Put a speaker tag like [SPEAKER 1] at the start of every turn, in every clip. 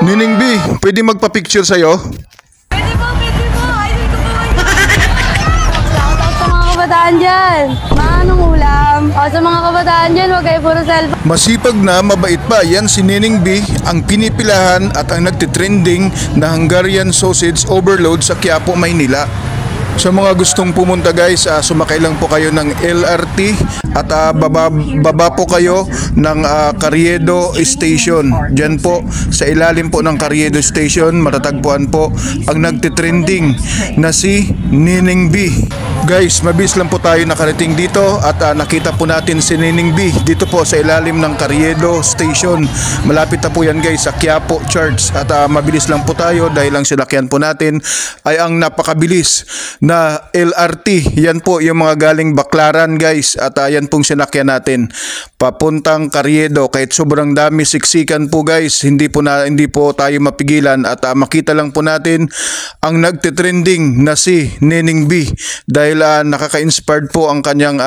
[SPEAKER 1] Nining B, pwede magpa-picture sa'yo?
[SPEAKER 2] Pwede po, pwede po. Idol ko po. Shoutout sa mga kabataan dyan. Anong ulam? O sa mga kabataan dyan, huwag kayo puro cellphone.
[SPEAKER 1] Masipag na, mabait pa. Yan si Nining B, ang pinipilahan at ang nagtitrending na Hungarian sausage overload sa Quiapo, Maynila. Sa mga gustong pumunta guys, sumakay lang po kayo ng LRT at baba po kayo ng Carriedo Station. Diyan po, sa ilalim po ng Carriedo Station, matatagpuan po ang nagtitrending na si Nining B. Guys, mabilis lang po tayo nakarating dito at nakita po natin si Nining B dito po sa ilalim ng Carriedo Station. Malapit na po yan guys sa Quiapo Church at mabilis lang po tayo dahil ang sinakyan po natin ay ang napakabilis na LRT. Yan po yung mga galing Baclaran guys at yan pong sinakyan natin papuntang Carriedo. Kahit sobrang dami siksikan po guys, hindi po tayo mapigilan at makita lang po natin ang nagtitrending na si Nining B dahil nakaka-inspired po ang kanyang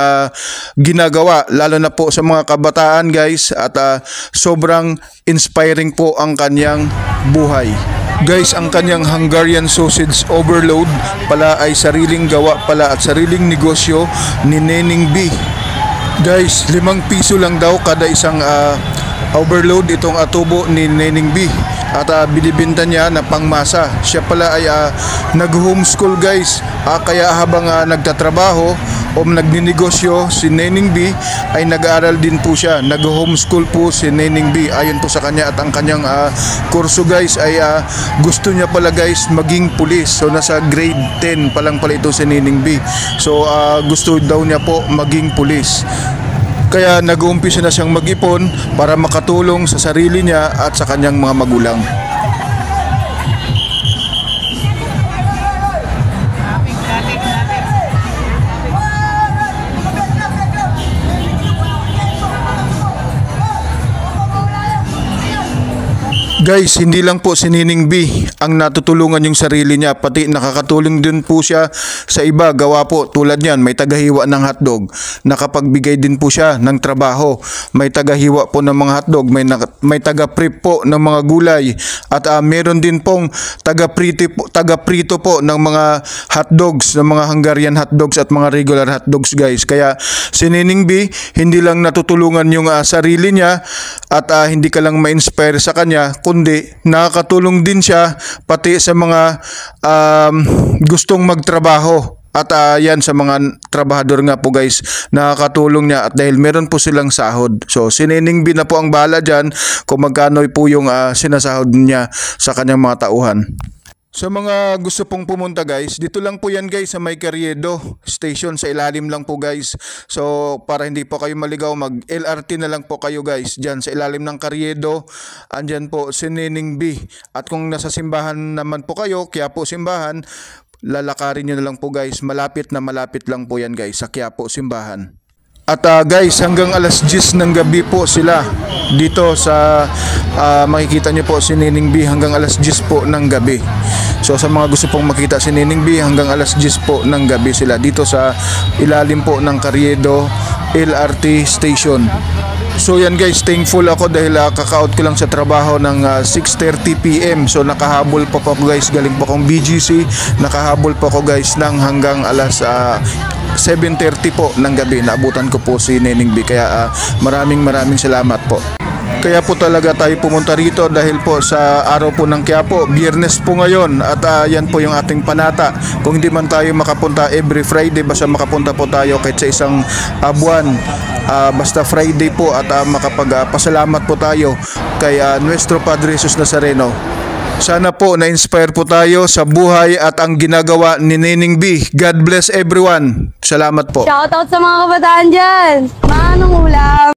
[SPEAKER 1] ginagawa lalo na po sa mga kabataan guys at sobrang inspiring po ang kanyang buhay. Guys, ang kanyang Hungarian sausage overload pala ay sariling gawa pala at sariling negosyo ni Nining B. Guys, 5 piso lang daw kada isang overload itong tubo ni Nining B. At binibenta niya na pangmasa. Siya pala ay nag-homeschool guys. Kaya habang nagtatrabaho o nagninegosyo si Nining B ay nag-aaral din po siya. Nag-homeschool po si Nining B. Ayon po sa kanya at ang kanyang kurso guys ay gusto niya pala guys maging pulis. So nasa grade 10 pa lang pala ito si Nining B. So gusto daw niya po maging pulis. Kaya nag-uumpisa na siyang mag-ipon para makatulong sa sarili niya at sa kanyang mga magulang. Guys, hindi lang po si Nining B ang natutulungan yung sarili niya, pati nakakatulong din po siya sa iba. Gawa po tulad niyan, may tagahiwa ng hotdog, nakapagbigay din po siya ng trabaho. May tagahiwa po ng mga hotdog, may taga-prep po ng mga gulay at meron din pong taga-prito po ng mga hotdogs, ng mga Hungarian hotdogs at mga regular hotdogs guys. Kaya si Nining B hindi lang natutulungan yung sarili niya at hindi ka lang ma-inspire sa kanya, kundi nakakatulong din siya pati sa mga gustong magtrabaho. At yan sa mga trabahador nga po guys, nakakatulong niya at dahil meron po silang sahod. So si Nining B na po ang bahala dyan kung magkano po yung sinasahod niya sa kanyang mga tauhan. Sa mga gusto pong pumunta guys, dito lang po yan guys sa may Carriedo Station, sa ilalim lang po guys. So para hindi po kayo maligaw, mag LRT na lang po kayo guys. Dyan sa ilalim ng Carriedo, andyan po si Nining B. At kung nasa simbahan naman po kayo, Quiapo Simbahan, lalakarin nyo na lang po guys. Malapit lang po yan guys sa Quiapo Simbahan. At guys, hanggang alas 10 ng gabi po sila dito sa makikita nyo po si Nining B hanggang alas 10 po ng gabi. So sa mga gusto pong makita si Nining B, hanggang alas 10 po ng gabi sila dito sa ilalim po ng Carriedo LRT Station. So yan guys, thankful ako dahil kaka-out ko lang sa trabaho ng 6:30 PM. So nakahabol pa po ako guys, galing po akong BGC, nakahabol po ako guys ng hanggang alas 7:30 po ng gabi. Naabutan ko po si Nining B. Kaya maraming salamat po. Kaya po talaga tayo pumunta rito dahil po sa araw po ng Quiapo, Biyernes po ngayon at yan po yung ating panata. Kung hindi man tayo makapunta every Friday, basta makapunta po tayo kahit sa isang buwan, basta Friday po at makapagpasalamat po tayo kay Nuestro Padre Jesus Nazareno. Sana po na-inspire po tayo sa buhay at ang ginagawa ni Nining B. God bless everyone. Salamat po.
[SPEAKER 2] Shoutout sa mga kabataan dyan. Anong ulam?